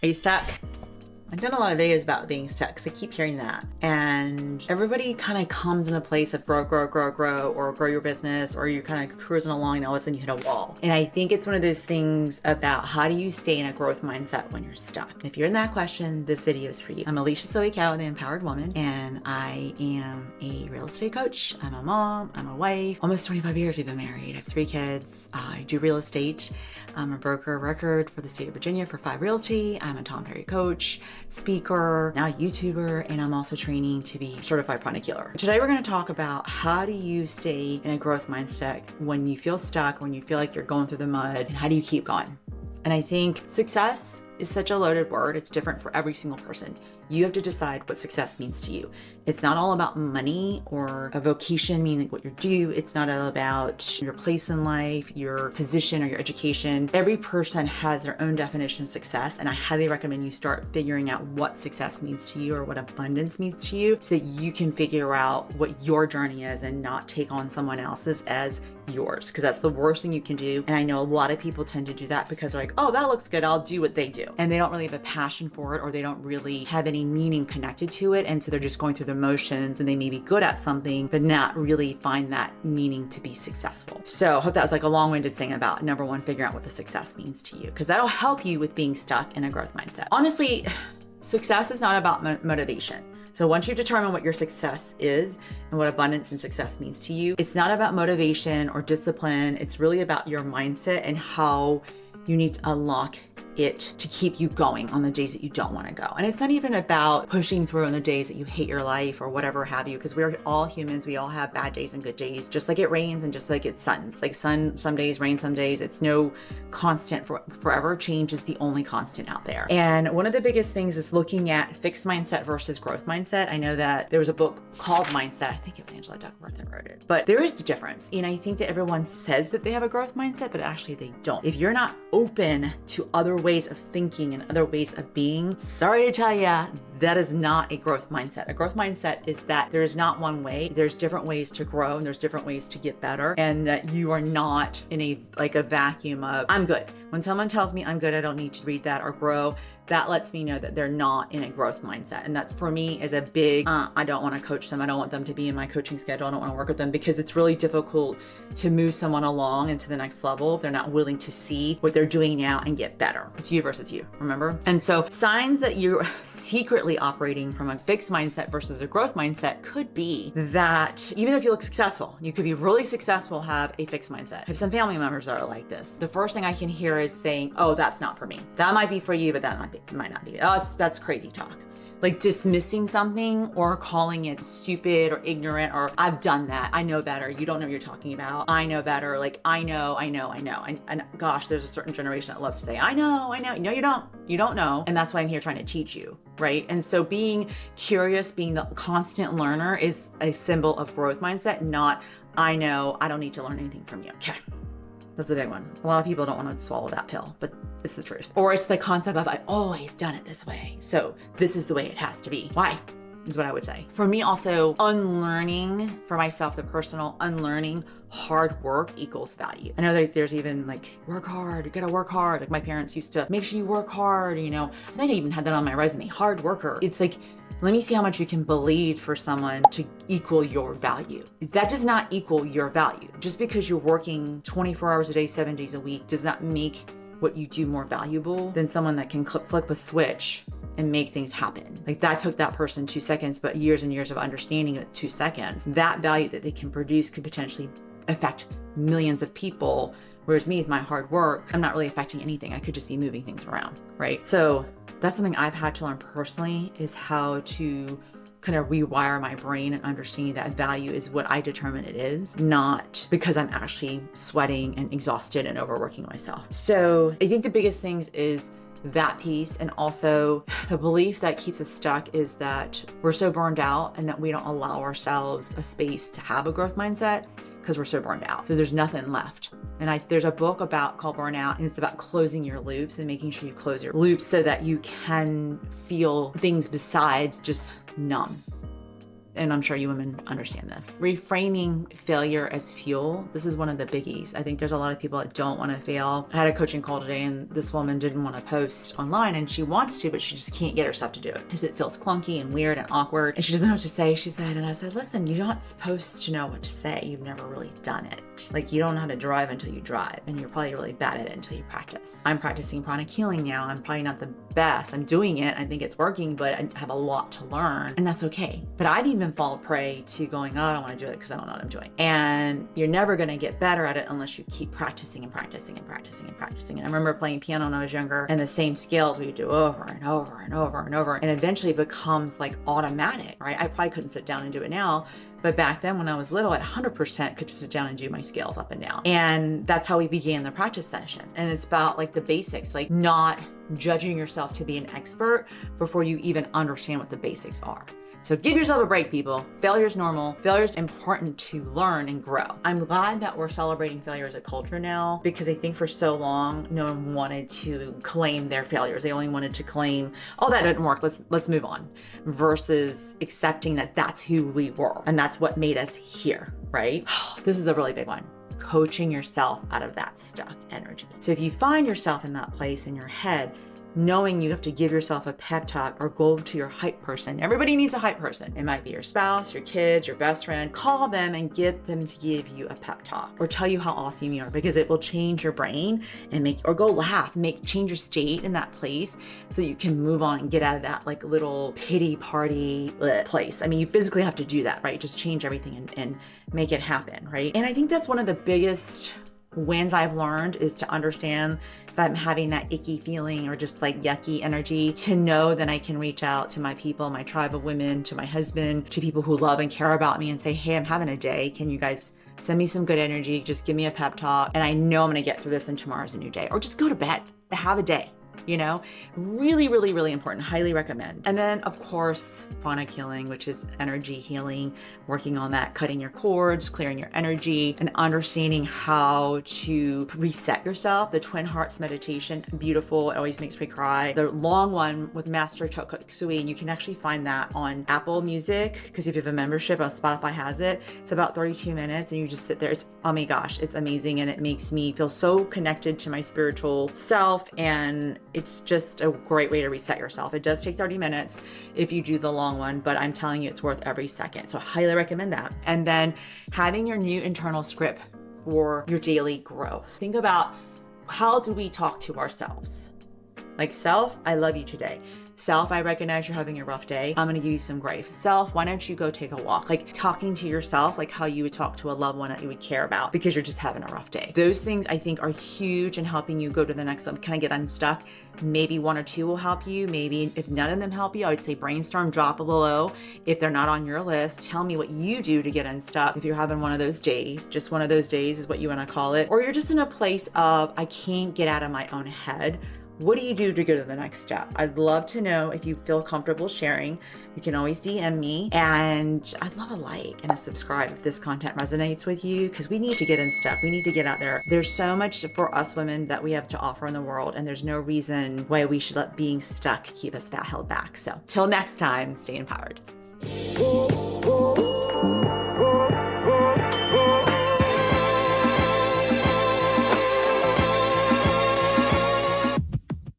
Are you stuck? I've done a lot of videos about being stuck because I keep hearing that. And everybody kind of comes in a place of grow, or grow your business, or you're kind of cruising along and all of a sudden you hit a wall. And I think it's one of those things about how do you stay in a growth mindset when you're stuck? And if you're in that question, this video is for you. I'm Alicia Zoe Cow, the Empowered Woman, and I am a real estate coach. I'm a mom, I'm a wife. Almost 25 years we've been married. I have 3 kids. I do real estate. I'm a broker of record for the state of Virginia for 5 Realty. I'm a Tom Ferry coach, speaker, now YouTuber, and I'm also training to be certified product healer. Today we're going to talk about how do you stay in a growth mindset when you feel stuck, when you feel like you're going through the mud, and how do you keep going? And I think success is such a loaded word. It's different for every single person. You have to decide what success means to you. It's not all about money or a vocation, meaning what you do. It's not all about your place in life, your position, or your education. Every person has their own definition of success, and I highly recommend you start figuring out what success means to you or what abundance means to you so you can figure out what your journey is and not take on someone else's as yours, because that's the worst thing you can do. And I know a lot of people tend to do that because they're like, oh, that looks good, I'll do what they do. And they don't really have a passion for it, or they don't really have any meaning connected to it. And so they're just going through the motions, and they may be good at something, but not really find that meaning to be successful. So I hope that was like a long-winded thing about number 1, figuring out what the success means to you, because that'll help you with being stuck in a growth mindset. Honestly, success is not about motivation. So once you determine what your success is and what abundance and success means to you, it's not about motivation or discipline. It's really about your mindset and how you need to unlock it to keep you going on the days that you don't want to go. And it's not even about pushing through on the days that you hate your life or whatever have you, because we're all humans. We all have bad days and good days, just like it rains and just like it suns. Like sun some days, rain some days. It's no constant forever. Change is the only constant out there. And one of the biggest things is looking at fixed mindset versus growth mindset. I know that there was a book called Mindset. I think it was Angela Duckworth that wrote it. But there is the difference. And I think that everyone says that they have a growth mindset, but actually they don't. If you're not open to other ways of thinking and other ways of being, sorry to tell you, that is not a growth mindset. A growth mindset is that there is not one way. There's different ways to grow, and there's different ways to get better, and that you are not in a vacuum of I'm good. When someone tells me I'm good, I don't need to read that or grow, that lets me know that they're not in a growth mindset. And that's, for me, is a big, I don't want to coach them. I don't want them to be in my coaching schedule. I don't want to work with them, because it's really difficult to move someone along into the next level if they're not willing to see what they're doing now and get better. It's you versus you, remember? And so signs that you're secretly operating from a fixed mindset versus a growth mindset could be that even if you look successful, you could be really successful, have a fixed mindset. I have some family members that are like this. The first thing I can hear is saying, oh, that's not for me. That might be for you, but that might not be. Oh, that's crazy talk. Like dismissing something or calling it stupid or ignorant, or I've done that. I know better. You don't know what you're talking about. I know better. Like I know. And gosh, there's a certain generation that loves to say, I know. No, you don't. You don't know. And that's why I'm here trying to teach you, right? And so being curious, being the constant learner is a symbol of growth mindset, not I know, I don't need to learn anything from you. Okay. That's a big one. A lot of people don't want to swallow that pill, but it's the truth. Or it's the concept of I've always done it this way, so this is the way it has to be. Why? Is what I would say. For me, also, unlearning for myself, the personal unlearning, hard work equals value. I know that there's even like work hard, you gotta work hard. Like my parents used to make sure you work hard, you know. I think I even had that on my resume, hard worker. It's like, let me see how much you can bleed for someone to equal your value. That does not equal your value. Just because you're working 24 hours a day, 7 days a week does not make what you do more valuable than someone that can flip a switch and make things happen. Like that took that person 2 seconds, but years and years of understanding that 2 seconds, that value that they can produce could potentially affect millions of people. Whereas me, with my hard work, I'm not really affecting anything. I could just be moving things around, right? So that's something I've had to learn personally, is how to kind of rewire my brain and understanding that value is what I determine it is, not because I'm actually sweating and exhausted and overworking myself. So I think the biggest things is that piece, and also the belief that keeps us stuck is that we're so burned out and that we don't allow ourselves a space to have a growth mindset because we're so burned out. So there's nothing left. And there's a book called Burnout, and it's about closing your loops and making sure you close your loops so that you can feel things besides just numb. and I'm sure you women understand this. Reframing failure as fuel. This is one of the biggies. I think there's a lot of people that don't want to fail. I had a coaching call today and this woman didn't want to post online and she wants to, but she just can't get herself to do it because it feels clunky and weird and awkward. And she doesn't know what to say, she said. And I said, listen, you're not supposed to know what to say. You've never really done it. Like, you don't know how to drive until you drive, and you're probably really bad at it until you practice. I'm practicing pranic healing now. I'm probably not the best. I'm doing it. I think it's working, but I have a lot to learn, and that's okay. But I've even fallen prey to going, oh, I don't want to do it because I don't know what I'm doing. And you're never going to get better at it unless you keep practicing and practicing and practicing and practicing. And I remember playing piano when I was younger, and the same scales we would do over and over and over and over, and eventually it becomes like automatic, right? I probably couldn't sit down and do it now, but back then when I was little, I 100% could just sit down and do my scales up and down. And that's how we began the practice session. And it's about like the basics, like not judging yourself to be an expert before you even understand what the basics are. So give yourself a break, people. Failure is normal. Failure is important to learn and grow. I'm glad that we're celebrating failure as a culture now, because I think for so long, no one wanted to claim their failures. They only wanted to claim, oh, that didn't work. Let's move on, versus accepting that that's who we were and that's what made us here, right? This is a really big one. Coaching yourself out of that stuck energy. So if you find yourself in that place in your head, knowing you have to give yourself a pep talk or go to your hype person. Everybody needs a hype person. It might be your spouse, your kids, your best friend. Call them and get them to give you a pep talk or tell you how awesome you are, because it will change your brain and or go laugh, change your state in that place so you can move on and get out of that like little pity party place. I mean, you physically have to do that, right? Just change everything and make it happen, right? And I think that's one of the biggest wins I've learned, is to understand if I'm having that icky feeling or just like yucky energy, to know that I can reach out to my people, my tribe of women, to my husband, to people who love and care about me and say, hey, I'm having a day. Can you guys send me some good energy? Just give me a pep talk. And I know I'm going to get through this and tomorrow's a new day. Or just go to bed, have a day. You know, really, really, really important. Highly recommend. And then of course, pranic healing, which is energy healing, working on that, cutting your cords, clearing your energy, and understanding how to reset yourself. The Twin Hearts meditation, beautiful. It always makes me cry. The long one with Master Chokkuk Sui, and you can actually find that on Apple Music, because if you have a membership, on Spotify has it. It's about 32 minutes and you just sit there. It's, oh my gosh, it's amazing. And it makes me feel so connected to my spiritual self, and it's just a great way to reset yourself. It does take 30 minutes if you do the long one, but I'm telling you, it's worth every second. So I highly recommend that. And then having your new internal script for your daily growth. Think about, how do we talk to ourselves? Like, self, I love you today. Self, I recognize you're having a rough day. I'm gonna give you some grace. Self, why don't you go take a walk? Like, talking to yourself like how you would talk to a loved one that you would care about because you're just having a rough day. Those things I think are huge in helping you go to the next level. Can I get unstuck? Maybe one or two will help you. Maybe if none of them help you, I would say brainstorm, drop below. If they're not on your list, tell me what you do to get unstuck. If you're having one of those days, just one of those days is what you wanna call it. Or you're just in a place of, I can't get out of my own head. What do you do to go to the next step? I'd love to know. If you feel comfortable sharing, you can always DM me, and I'd love a like and a subscribe if this content resonates with you, because we need to get unstuck. We need to get out there. There's so much for us women that we have to offer in the world, and there's no reason why we should let being stuck keep us held back. So till next time, stay empowered.